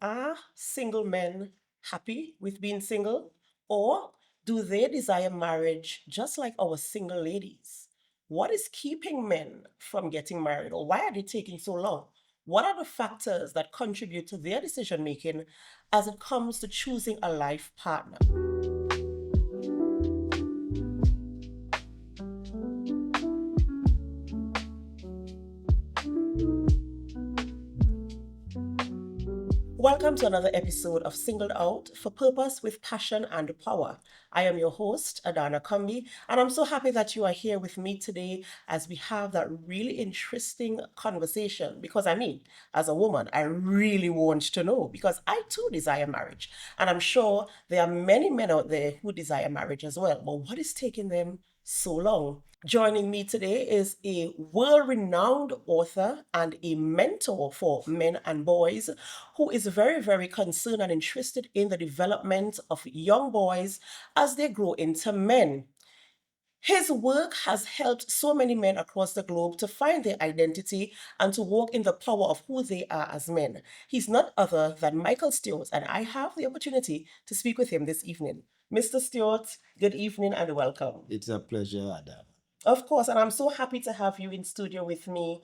Are single men happy with being single? Or do they desire marriage just like our single ladies? What is keeping men from getting married, or why are they taking so long? What are the factors that contribute to their decision making as it comes to choosing a life partner? Welcome to another episode of Singled Out for Purpose with Passion and Power. I am your host, Adana Kumbi, and I'm so happy that you are here with me today as we have that really interesting conversation. Because as a woman, I really want to know because I too desire marriage. And I'm sure there are many men out there who desire marriage as well. But what is taking them so long? Joining me today is a world renowned author and a mentor for men and boys who is very, very concerned and interested in the development of young boys as they grow into men. His work has helped so many men across the globe to find their identity and to walk in the power of who they are as men. He's none other than Michael Stewart, and I have the opportunity to speak with him this evening. Mr. Stewart, good evening and welcome. It's a pleasure, Adam. Of course, and I'm so happy to have you in studio with me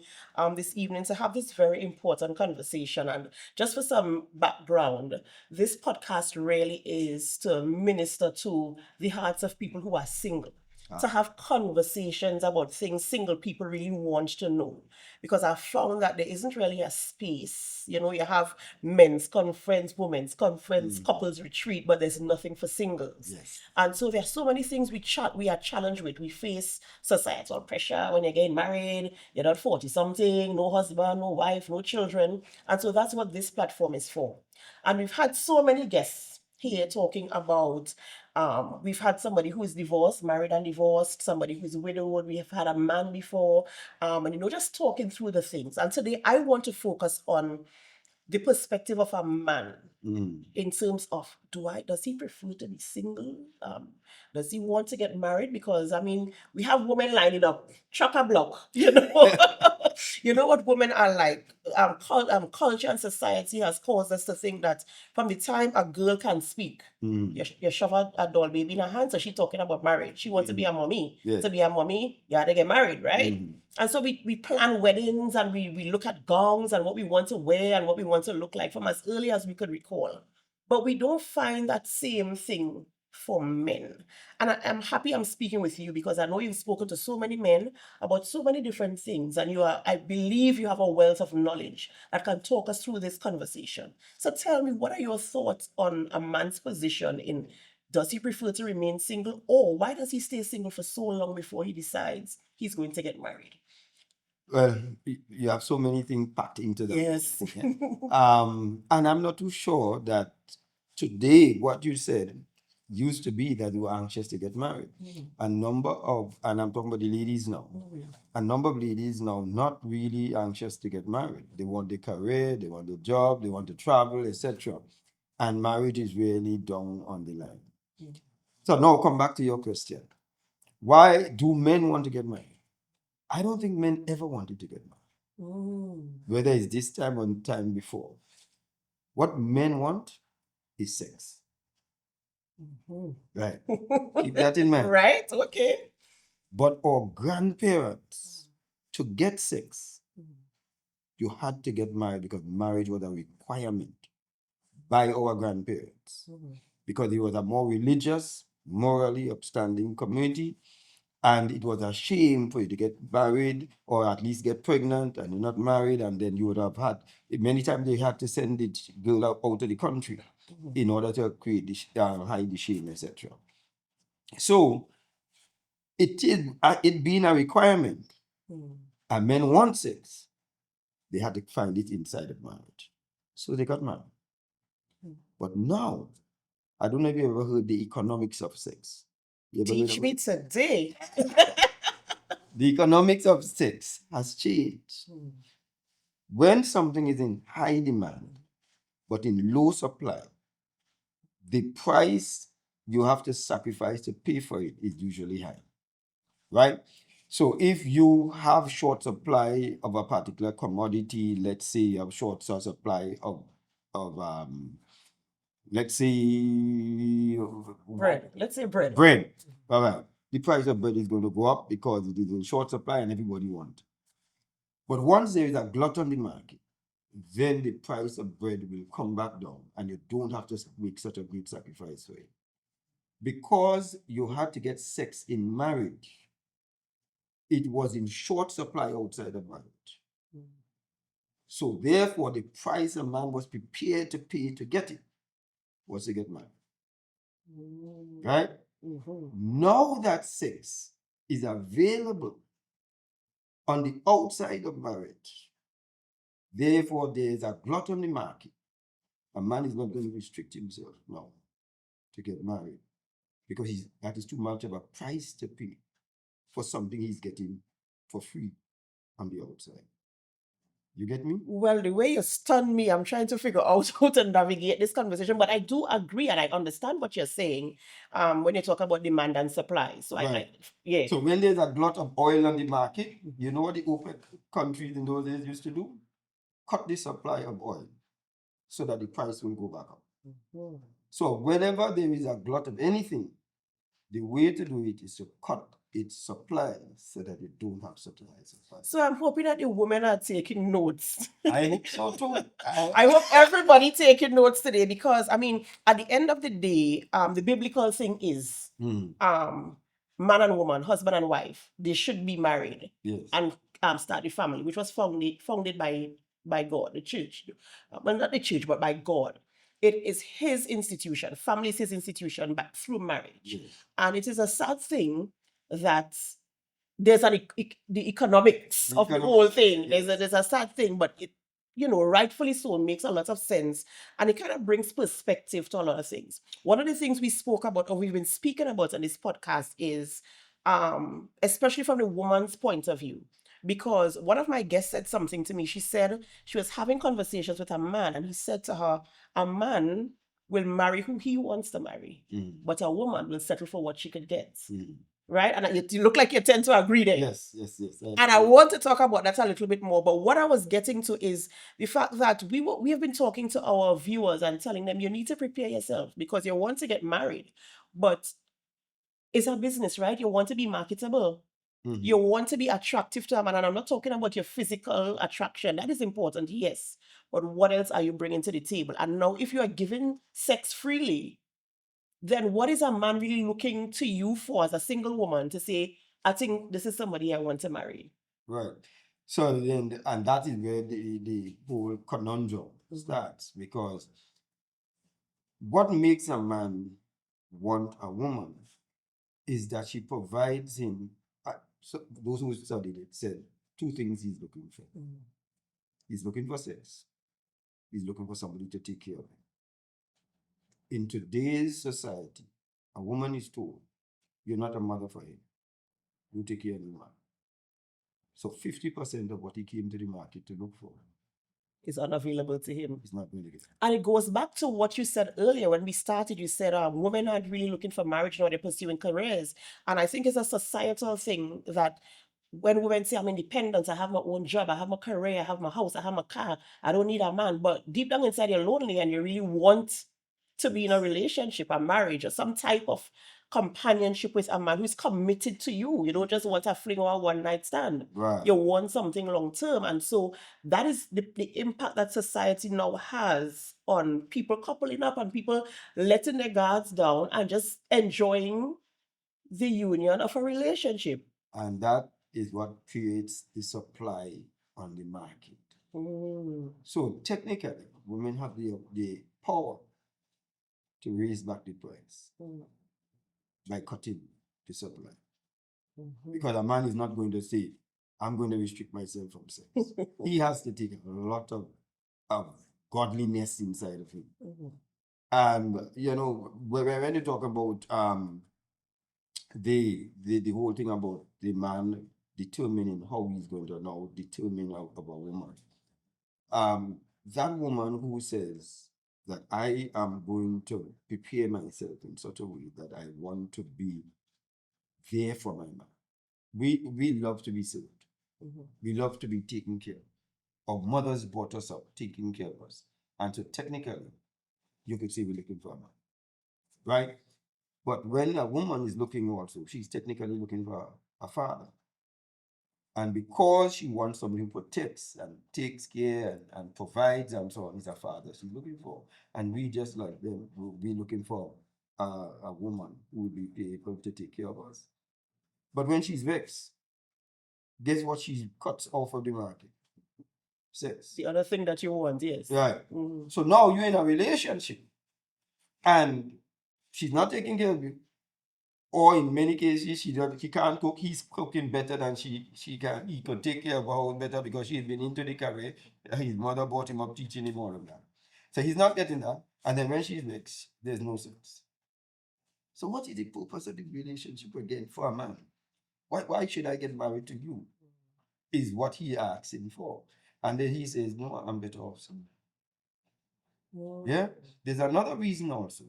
this evening to have this very important conversation. And just for some background, this podcast really is to minister to the hearts of people who are single, to have conversations about things single people really want to know. Because I've found that there isn't really a space. You have men's conference, women's conference, couples retreat, but there's nothing for singles. Yes. And so there's so many things we are challenged with. We face societal pressure when you're getting married, you're not 40 something, no husband, no wife, no children. And so that's what this platform is for. And we've had so many guests here talking about we've had somebody who is divorced, married and divorced, somebody who's widowed, we have had a man before, and just talking through the things. And today I want to focus on the perspective of a man in terms of does he prefer to be single? Does he want to get married? Because we have women lining up, chock a block, you know what women are like. Culture and society has caused us to think that from the time a girl can speak, you shove a doll baby in her hand, so she's talking about marriage. She wants to be a mommy. Yes. To be a mommy, you have to get married, right? And so we plan weddings and we look at gowns and what we want to wear and what we want to look like from as early as we could recall. But we don't find that same thing for men. And I'm happy I'm speaking with you because I know you've spoken to so many men about so many different things. And I believe you have a wealth of knowledge that can talk us through this conversation. So tell me, what are your thoughts on a man's position in does he prefer to remain single, or why does he stay single for so long before he decides he's going to get married? Well, you have so many things packed into that. Yes. And I'm not too sure that today what you said used to be that you were anxious to get married. A number of, and I'm talking about the ladies now, a number of ladies now not really anxious to get married. They want the career, they want the job, they want to travel, etc. And marriage is really down on the line. So now come back to your question. Why do men want to get married? I don't think men ever wanted to get married, whether it's this time or time before. What men want is sex. Right. Keep that in mind. Right? Okay. But our grandparents, to get sex, you had to get married because marriage was a requirement by our grandparents. Because it was a more religious, morally upstanding community. And it was a shame for you to get married or at least get pregnant and you're not married, and then you would have had many times they had to send the girl out of the country in order to create hide the shame, etc. So it being a requirement, and men want sex, they had to find it inside of marriage. So they got married. But now, I don't know if you ever heard the economics of sex. You ever heard Teach of me it? today. The economics of sex has changed. When something is in high demand but in low supply, the price you have to sacrifice to pay for it is usually high, right? So if you have short supply of a particular commodity, let's say you have short supply of let's say Bread. Let's say bread. bread. All right. The price of bread is going to go up because it is in short supply and everybody wants. But once there is a glut on the market, then the price of bread will come back down and you don't have to make such a great sacrifice for it. Because you had to get sex in marriage, it was in short supply outside of marriage. So therefore, the price a man was prepared to pay to get it was to get married. Right? Now that sex is available on the outside of marriage, therefore there is a glut on the market. A man is not going to restrict himself now to get married because that is too much of a price to pay for something he's getting for free on the outside. You get me? Well, the way you stun me, I'm trying to figure out how to navigate this conversation, but I do agree and I understand what you're saying when you talk about demand and supply. So Right. yeah. So when there's a glut of oil on the market, you know what the OPEC countries in those days used to do? Cut the supply of oil so that the price will go back up. So whenever there is a glut of anything, the way to do it is to cut its supply so that you don't have supply. So I'm hoping that the women are taking notes. I hope so too. I hope everybody taking notes today because I mean, at the end of the day, the biblical thing is man and woman, husband and wife, they should be married. Yes. And start a family, which was founded by God, the church. Well, not the church, but by God. It is his institution. Family is his institution, but through marriage. Yes. And it is a sad thing that there's the economics of the whole thing. Yes. There's a sad thing, but it, rightfully so, makes a lot of sense. And it kind of brings perspective to a lot of things. One of the things we spoke about, or we've been speaking about on this podcast is, especially from the woman's point of view, because one of my guests said something to me. She said she was having conversations with a man, and he said to her, a man will marry who he wants to marry, but a woman will settle for what she could get. Right? And you look like you tend to agree there. Yes. And I want to talk about that a little bit more. But what I was getting to is the fact that we have been talking to our viewers and telling them you need to prepare yourself because you want to get married. But it's a business, right? You want to be marketable. You want to be attractive to a man. And I'm not talking about your physical attraction. That is important, yes. But what else are you bringing to the table? And now if you are giving sex freely, then what is a man really looking to you for as a single woman to say, I think this is somebody I want to marry? Right. So then, and that is where the whole conundrum starts, because what makes a man want a woman is that she provides him, so those who studied it said two things he's looking for. He's looking for sex. He's looking for somebody to take care of him. In today's society, a woman is told, you're not a mother for him. You take care of the man. So 50% of what he came to the market to look for is unavailable to him. He's not going to get it. And it goes back to what you said earlier when we started. You said women aren't really looking for marriage now, they're pursuing careers. And I think it's a societal thing that when women say, I'm independent, I have my own job, I have my career, I have my house, I have my car, I don't need a man. But deep down inside, you're lonely and you really want to be in a relationship, a marriage, or some type of companionship with a man who's committed to you. You don't just want a fling or a one-night stand. Right. You want something long-term. And so that is the impact that society now has on people coupling up and people letting their guards down and just enjoying the union of a relationship. And that is what creates the supply on the market. So technically, women have the power to raise back the price by cutting the supply. Because a man is not going to say, I'm going to restrict myself from sex. He has to take a lot of godliness inside of him. And, when you talk about the whole thing about the man determining how he's going to now determine out of a woman, that woman who says that I am going to prepare myself in such a way that I want to be there for my man. We love to be served. We love to be taken care of. Our mothers brought us up, taking care of us. And so technically, you could say we're looking for a man, right? But when a woman is looking also, she's technically looking for a father. And because she wants somebody who protects and takes care and provides and so on, is a father she's looking for. And we just like them will be looking for a woman who will be able to take care of us. But when she's vexed, guess what she cuts off of the market? Sex. The other thing that you want, yes. Right. Mhm. So now you're in a relationship and she's not taking care of you. Or in many cases, she can't cook. He's cooking better than she can. He could take care of her own better because she's been into the career. His mother brought him up, teaching him all of that. So he's not getting that. And then when she's next, there's no sex. So what is the purpose of the relationship again for a man? Why should I get married to you? Is what he asking for. And then he says, no, I'm better off somewhere. Yeah. There's another reason also.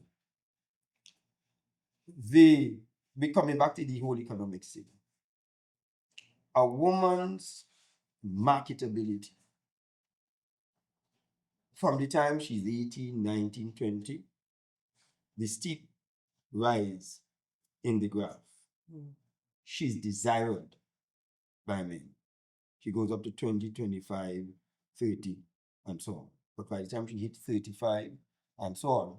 We coming back to the whole economic thing. A woman's marketability from the time she's 18, 19, 20, the steep rise in the graph. Mm. She's desired by men. She goes up to 20, 25, 30, and so on. But by the time she hits 35 and so on,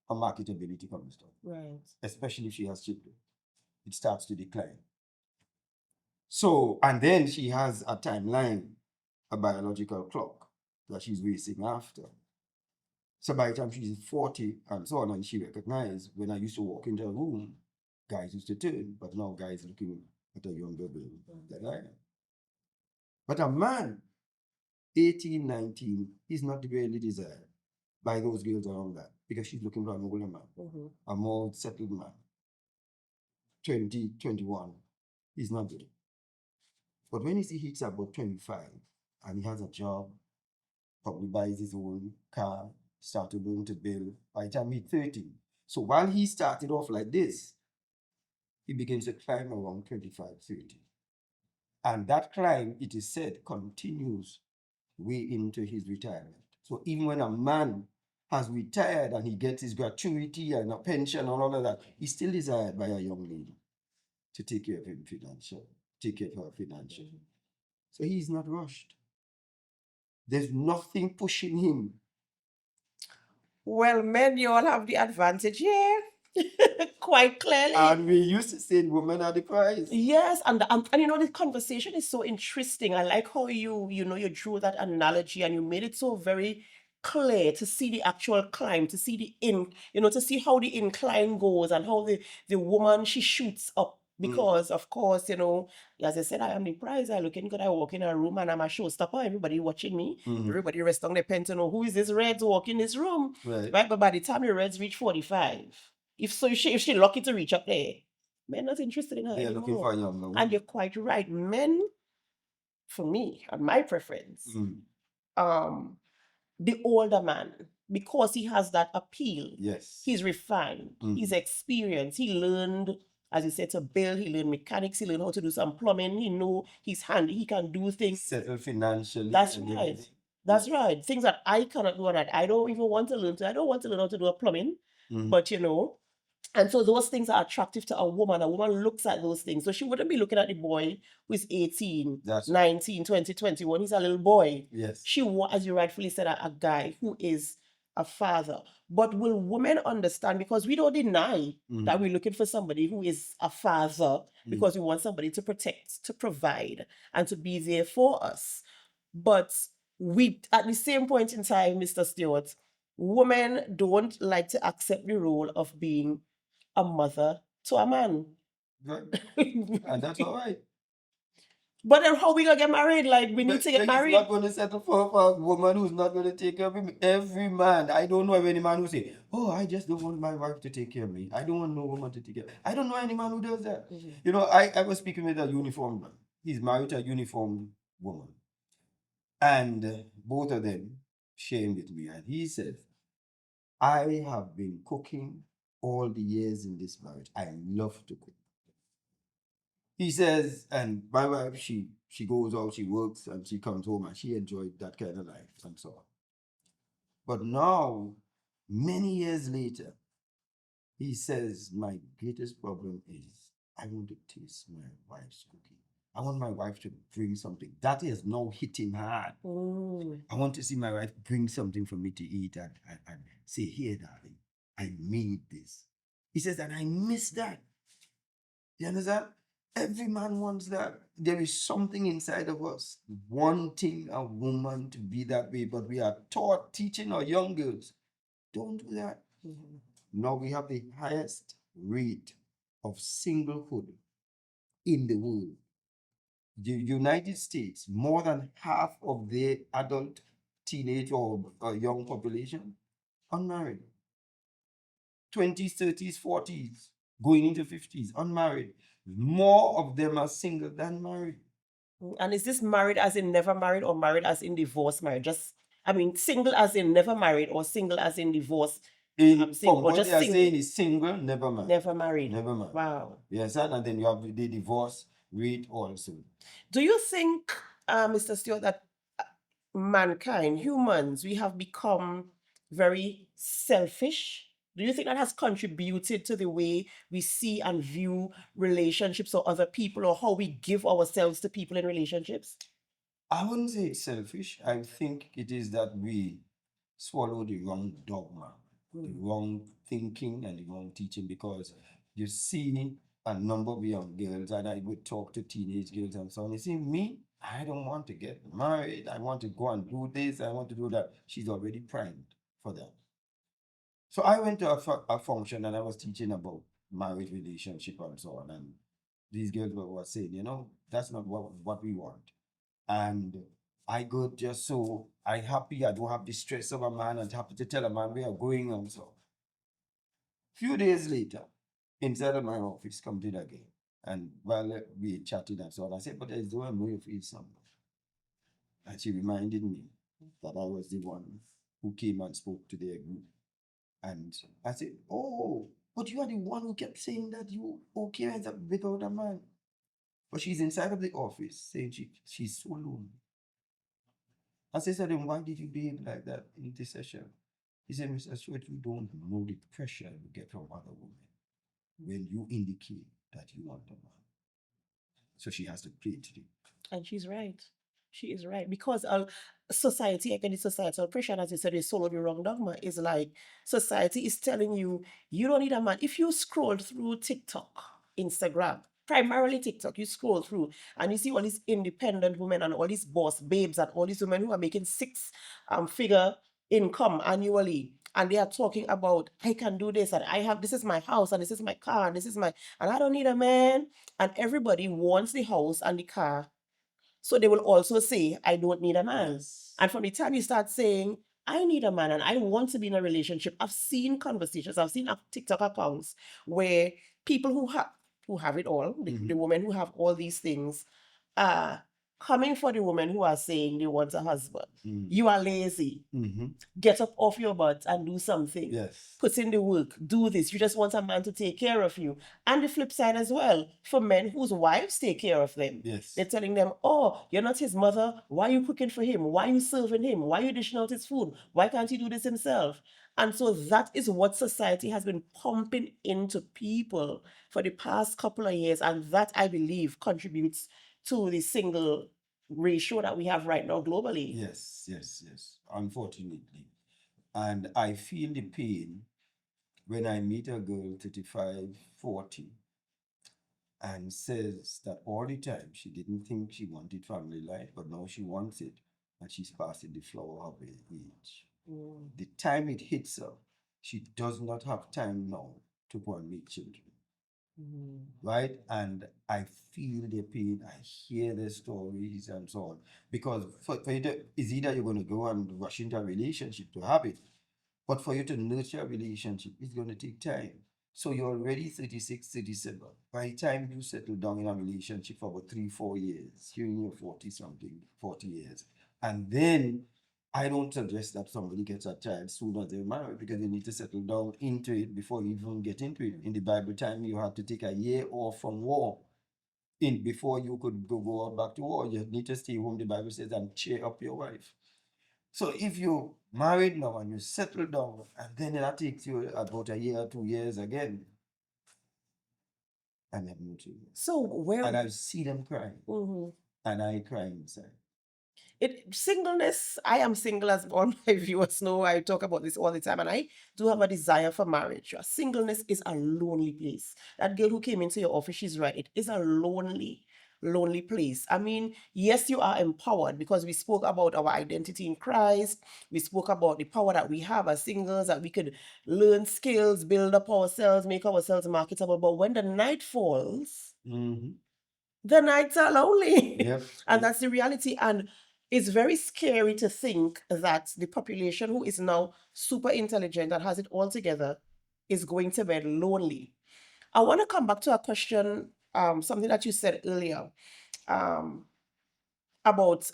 her marketability comes down. Right. Especially if she has children. It starts to decline. So, and then she has a timeline, a biological clock that she's racing after. So by the time she's 40 and so on, and she recognized when I used to walk into a room, guys used to turn, but now guys looking at a younger girl than I am. But a man, 18, 19, is not really desired by those girls around that because she's looking for an older man, a more settled man. 20, 21, he's not good. But when he hits about 25 and he has a job, probably buys his own car, started going to bill by the time he's 30. So while he started off like this, he begins to climb around 25, 30. And that climb, it is said, continues way into his retirement. So even when a man has retired and he gets his gratuity and a pension and all of that, he's still desired by a young lady to take care of him financially, take care of her financially. So he's not rushed. There's nothing pushing him. Well, men, you all have the advantage here. Quite clearly. And we used to say women are the prize. Yes, and you know the conversation is so interesting. I like how you drew that analogy and you made it so very clear to see the actual climb, to see to see how the incline goes and how the woman she shoots up. Because of course, as I said, I am the prize. I looking good. I walk in a room and I'm a showstopper. Everybody watching me. Everybody rest on their pen to know who is this Reds walk in this room. Right. Right. But by the time the Reds reach 45, if she lucky to reach up there, men not interested in her They're anymore. looking for a younger woman. And you're quite right. Men, for me, and my preference, the older man, because he has that appeal. Yes. He's refined. He's experienced. He learned, as you said, to build. He learned mechanics. He learned how to do some plumbing. He know he's handy. He can do things. Settle financially. That's and right. everything. That's right. Things that I cannot do and that I don't even want to learn. I don't want to learn how to do a plumbing. But and so those things are attractive to a woman. A woman looks at those things. So she wouldn't be looking at the boy who is 18, That's 19, 20, 21. He's a little boy. Yes. She, as you rightfully said, a guy who is a father. But will women understand? Because we don't deny that we're looking for somebody who is a father because we want somebody to protect, to provide, and to be there for us. But we, at the same point in time, Mr. Stewart, women don't like to accept the role of being a mother to a man. Right. And that's all right. But then how we gonna get married? Like we need to get married. He's not going to settle for a woman who's not going to take care of him. Every man, I don't know of any man who say, "Oh, I just don't want my wife to take care of me. I don't want no woman to take care." I don't know any man who does that. I was speaking with a uniformed man. He's married to a uniformed woman, and both of them shamed with me, and he said, "I have been cooking all the years in this marriage. I love to cook." He says, and my wife, she goes out, she works, and she comes home, and she enjoyed that kind of life and so on. But now, many years later, he says, my greatest problem is I want to taste my wife's cooking. I want my wife to bring something. That has now hit him hard. Mm. I want to see my wife bring something for me to eat and say, here, darling, I made this. He says, and I miss that. You understand? Every man wants that. There is something inside of us wanting a woman to be that way, but we are taught, teaching our young girls, don't do that. Mhm. Now we have the highest rate of singlehood in the world. The United States, more than half of the adult, teenage, or young population unmarried. 20s, 30s, 40s, going into 50s, unmarried. More of them are single than married. And is this married as in never married or married as in divorced marriage? Just, I mean, single as in never married or single as in divorced, From single, or what just they are single, saying is single, never married. never married. Never married. Wow. Yes, and then you have the divorce rate also. Do you think, Mr. Stewart, that mankind, humans, we have become very selfish? Do you think that has contributed to the way we see and view relationships or other people, or how we give ourselves to people in relationships? I wouldn't say it's selfish. I think it is that we swallow the wrong dogma, the wrong thinking, and the wrong teaching, because you see a number of young girls, and I would talk to teenage girls and so on. You see, me, I don't want to get married. I want to go and do this. I want to do that. She's already primed for that. So I went to a function and I was teaching about marriage, relationship, and so on. And these girls were saying, you know, that's not what we want. And I go just so I happy, I don't have the stress of a man and happy to tell a man we are going on. So few days later, inside of my office, come to again. And while we chatted and so on, I said, but there's no way you feel something. And she reminded me that I was the one who came and spoke to their group. And I said, oh, but you are the one who kept saying that you okay without a man. But she's inside of the office saying she's so lonely. I said, then why did you behave like that in this session? He said, Mr. Stewart, you don't know the pressure you get from other women when you indicate that you want a man. So she has to play it today. And she's right. She is right. Because society, again, it's societal pressure, and as you said, it's solo the wrong dogma. Is like society is telling you, you don't need a man. If you scroll through TikTok, Instagram, primarily TikTok, you scroll through and you see all these independent women and all these boss babes and all these women who are making six-figure income annually. And they are talking about, I can do this, and I have, this is my house, and this is my car, and this is my, and I don't need a man. And everybody wants the house and the car. So they will also say, I don't need a man. Yes. And from the time you start saying, I need a man and I want to be in a relationship, I've seen conversations, I've seen TikTok accounts where people who have it all, the women who have all these things, are coming for the women who are saying they want a husband. You are lazy. Get up off your butt and do something. Yes. Put in the work. Do this. You just want a man to take care of you. And the flip side as well, for men whose wives take care of them. Yes. They're telling them, oh, you're not his mother. Why are you cooking for him? Why are you serving him? Why are you dishing out his food? Why can't he do this himself? And so that is what society has been pumping into people for the past couple of years. And that, I believe, contributes to the single ratio that we have right now globally. Yes, yes, yes. Unfortunately. And I feel the pain when I meet a girl 35, 40 and says that all the time she didn't think she wanted family life, but now she wants it and she's passing the flower of her age. The time it hits her, she does not have time now to go and make children. Right? And I feel the pain, I hear the stories and so on. Because for you to, it's either you're going to go and rush into a relationship to have it, but for you to nurture a relationship, it's going to take time. So you're already 36, 37. By the time you settle down in a relationship for about 3-4 years, you're in your 40 something, 40 years. And then I don't suggest that somebody gets a child soon as they're married, because you need to settle down into it before you even get into it. In the Bible time, you had to take a year off from war before you could go back to war. You need to stay home, the Bible says, and cheer up your wife. So if you married now and you settle down, and then that takes you about a year, 2 years again, and I'm not sure. So where And I see them crying, Mhm. and I cry inside. Singleness, I am single, as all my viewers know. I talk about this all the time, and I do have a desire for marriage. Singleness is a lonely place. That girl who came into your office, she's right. It is a lonely place. I mean, yes, you are empowered because we spoke about our identity in Christ. We spoke about the power that we have as singles, that we could learn skills, build up ourselves, make ourselves marketable. But when the night falls, Mm-hmm. the nights are lonely. Yep. And that's the reality. And it's very scary to think that the population who is now super intelligent and has it all together is going to bed lonely. I want to come back to a question, something that you said earlier, um, about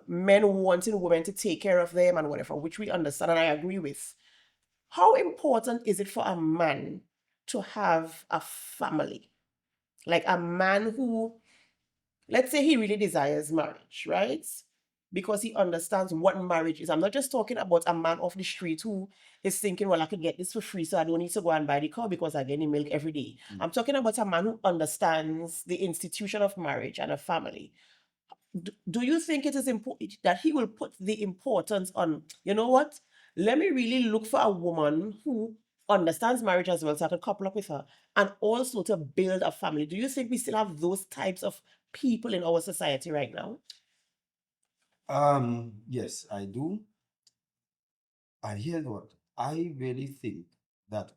men wanting women to take care of them and whatever, which we understand and I agree with. How important is it for a man to have a family? Like a man who, let's say he really desires marriage, right? Because he understands what marriage is. I'm not just talking about a man off the street who is thinking, well, I could get this for free, so I don't need to go and buy the cow because I get the milk every day. I'm talking about a man who understands the institution of marriage and a family. Do you think it is important that he will put the importance on, you know what? Let me really look for a woman who understands marriage as well, so I can couple up with her, and also to build a family. Do you think we still have those types of people in our society right now? Yes, I do. I hear what I really think that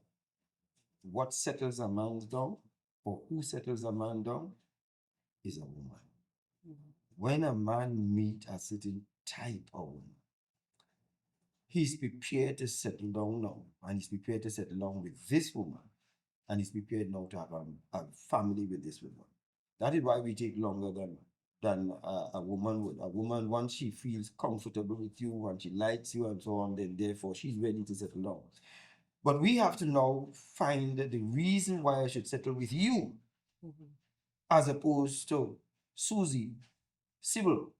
what settles a man down, or who settles a man down, is a woman. When a man meet a certain type of woman, he's prepared to settle down now, and he's prepared to settle down with this woman, and he's prepared now to have a family with this woman. That is why we take longer than a woman would. A woman, once she feels comfortable with you, once she likes you, and so on, then therefore she's ready to settle down. But we have to now find the reason why I should settle with you, as opposed to Susie, Sybil.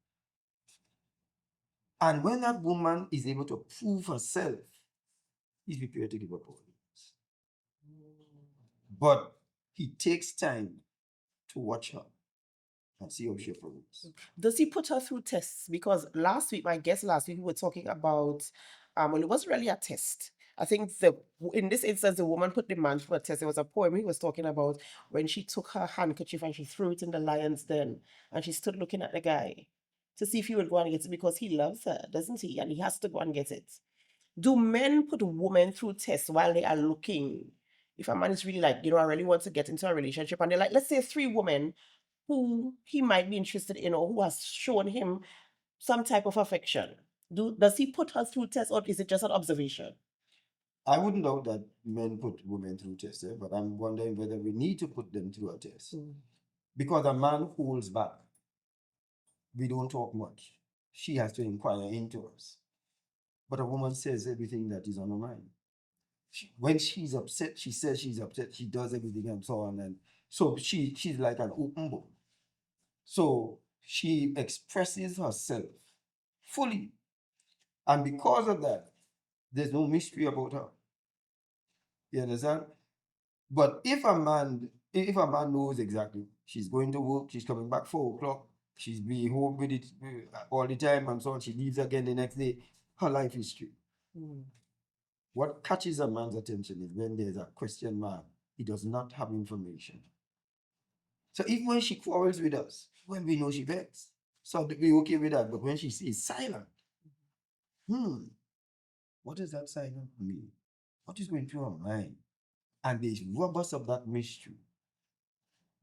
And when that woman is able to prove herself, he's prepared to give up all this. But he takes time to watch her and see how she approves. Does he put her through tests? Because last week, my guest last week, we were talking about, well, it wasn't really a test. I think in this instance, the woman put the man through a test. There was a poem he was talking about when she took her handkerchief and she threw it in the lion's den, and she stood looking at the guy to see if he would go and get it because he loves her, doesn't he? And he has to go and get it. Do men put women through tests while they are looking? If a man is really like, I really want to get into a relationship, and they're like, let's say three women who he might be interested in or who has shown him some type of affection. Does he put her through tests or is it just an observation? I wouldn't doubt that men put women through tests, but I'm wondering whether we need to put them through a test. Because a man holds back. We don't talk much. She has to inquire into us. But a woman says everything that is on her mind. When she's upset, she says she's upset. She does everything and so on. And so she's like an open book. So she expresses herself fully. And because of that, there's no mystery about her. You understand? But if a man knows exactly she's going to work, she's coming back 4 o'clock, she's be home with it all the time and so on, she leaves again the next day, her life is straight. What catches a man's attention is when there's a question mark, he does not have information. So even when she quarrels with us, when we know she vexed, so we're okay with that. But when she is silent, what does that silence mean? What is going through her mind? And they rob us of that mystery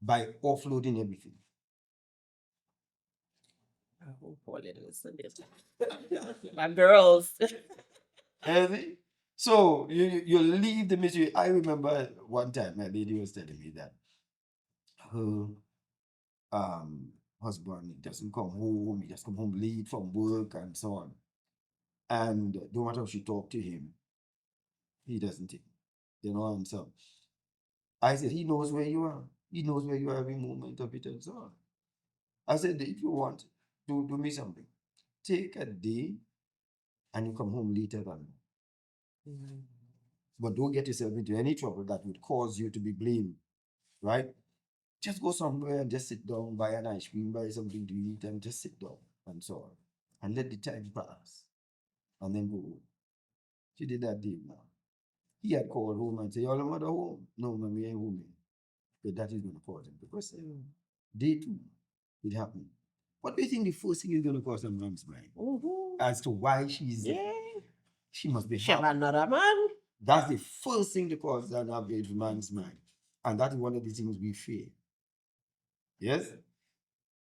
by offloading everything. Oh, poor little listeners. My girls. Heavy. So you leave the mystery. I remember one time my lady was telling me that her husband doesn't come home, he just come home late from work and so on. And no matter how she talked to him, he doesn't take, and so I said, he knows where you are. He knows where you are every moment of it and so on. I said, if you want, do me something. Take a day and you come home later than. Mm. But don't get yourself into any trouble that would cause you to be blamed, right? Just go somewhere and just sit down, buy an ice cream, buy something to eat, and just sit down and so on. And let the time pass. And then go home. She did that deal now. He had called home and said, y'all mother home? No, mommy ain't home yet. But that is going to cause him. Because day two, it happened. What do you think the first thing is going to cause a mom's mind? As to why she's Yeah. she must be She have happy. another man. That's the first thing to cause an average man's mind. And that is one of the things we fear. Yes?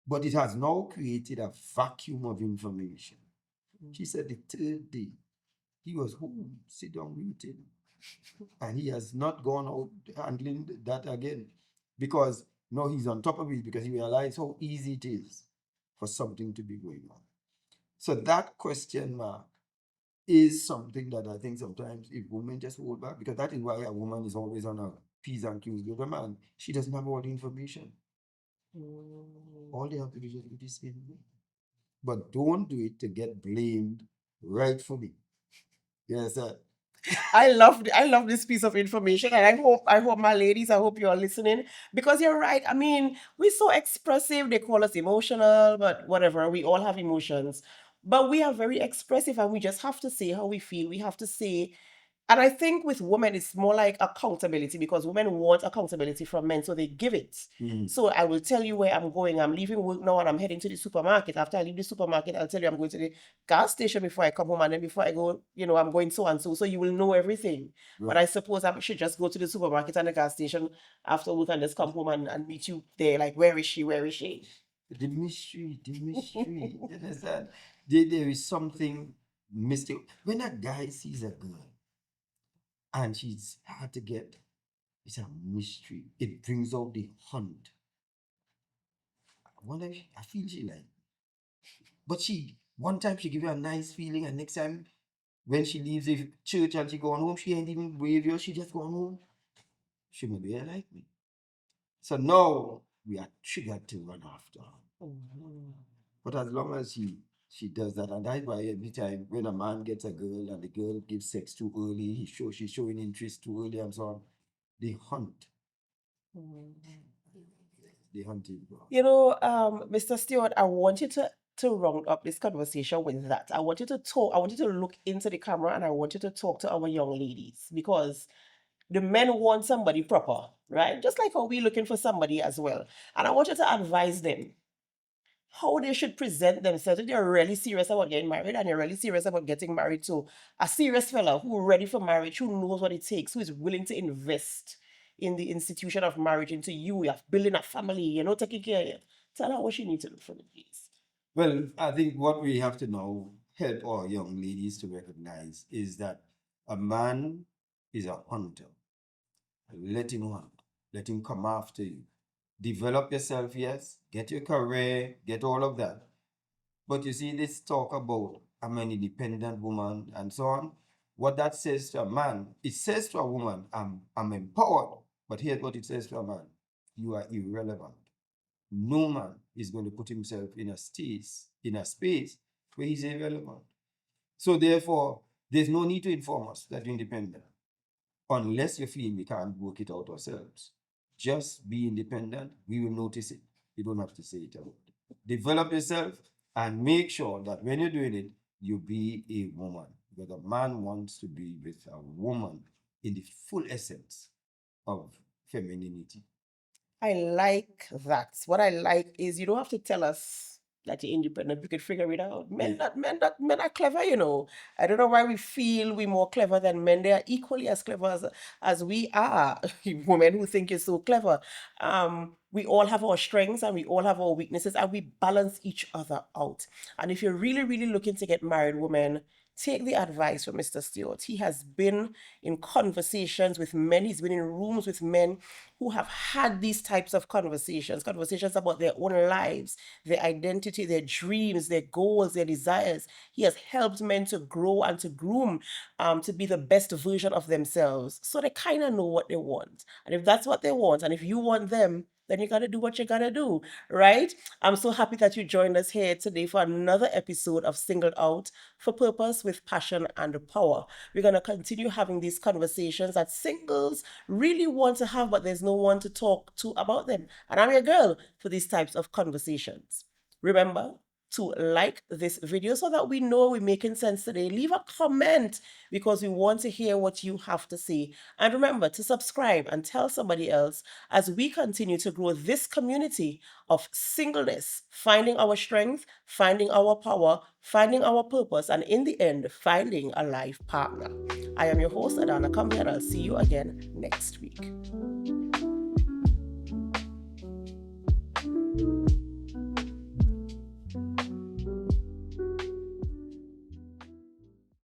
But it has now created a vacuum of information. She said the third day, he was home, sit down waiting. And he has not gone out handling that again. Because now he's on top of it because he realized how easy it is for something to be going on. So that question mark is something that I think sometimes if women just hold back, because that is why a woman is always on a P's and Q's with a man. She doesn't have all the information. All they have to do is just do the same thing. But don't do it to get blamed rightfully. Yes, sir. I love this piece of information, and I hope my ladies, I hope you're listening, because you're right. I mean, we're so expressive. They call us emotional, but whatever. We all have emotions, but we are very expressive, and we just have to say how we feel. We have to say. And I think with women, it's more like accountability, because women want accountability from men, so they give it. So I will tell you where I'm going. I'm leaving work now and I'm heading to the supermarket. After I leave the supermarket, I'll tell you I'm going to the gas station before I come home. And then before I go, I'm going so and so. So you will know everything. But I suppose I should just go to the supermarket and the gas station after work and just come home and meet you there. Like, where is she? Where is she? The mystery. You understand? There is something mystic. When a guy sees a girl and she's hard to get, it's a mystery. It brings out the hunt. I feel she like. But one time she give you a nice feeling, and next time when she leaves the church and she gone home, she ain't even wave you, she just gone home. She may be like me. So now we are triggered to run after her. But as long as she does that, and that's why every time when a man gets a girl and the girl gives sex too early, she's showing interest too early and so on, they hunt. They hunt him. Mr. Stewart, I want you to round up this conversation with that. I want you to talk, I want you to look into the camera, and I want you to talk to our young ladies, because the men want somebody proper, right? Just like how we're looking for somebody as well. And I want you to advise them how they should present themselves if they're really serious about getting married, and they're really serious about getting married to a serious fella who's ready for marriage, who knows what it takes, who is willing to invest in the institution of marriage, into you, of building a family, taking care of you. Tell her what she needs to look for, please. Well, I think what we have to now help our young ladies to recognize is that a man is a hunter. Let him hunt. Let him come after you. Develop yourself, yes. Get your career, get all of that. But you see, this talk about I'm an independent woman and so on. What that says to a man, it says to a woman, I'm empowered. But here's what it says to a man: you are irrelevant. No man is going to put himself in a space where he's irrelevant. So therefore, there's no need to inform us that you're independent, unless you feel we can't work it out ourselves. Just be independent. We will notice it. You don't have to say it out. Develop yourself and make sure that when you're doing it, you be a woman. Because a man wants to be with a woman in the full essence of femininity. I like that. What I like is you don't have to tell us that you're independent. We could figure it out. Men are clever, I don't know why we feel we're more clever than men. They are equally as clever as we are. Women who think you're so clever. We all have our strengths and we all have our weaknesses, and we balance each other out. And if you're really, really looking to get married, women, take the advice from Mr. Stewart. He has been in conversations with men, he's been in rooms with men who have had these types of conversations about their own lives, their identity, their dreams, their goals, their desires. He has helped men to grow and to groom, to be the best version of themselves. So they kind of know what they want. And if that's what they want, and if you want them, then you gotta do what you gotta do, right? I'm so happy that you joined us here today for another episode of Singled Out for Purpose with Passion and Power. We're gonna continue having these conversations that singles really want to have, but there's no one to talk to about them. And I'm your girl for these types of conversations. Remember to like this video so that we know we're making sense today. Leave a comment because we want to hear what you have to say. And remember to subscribe and tell somebody else as we continue to grow this community of singleness, finding our strength, finding our power, finding our purpose, and in the end, finding a life partner. I am your host, Adana Kambi, and I'll see you again next week.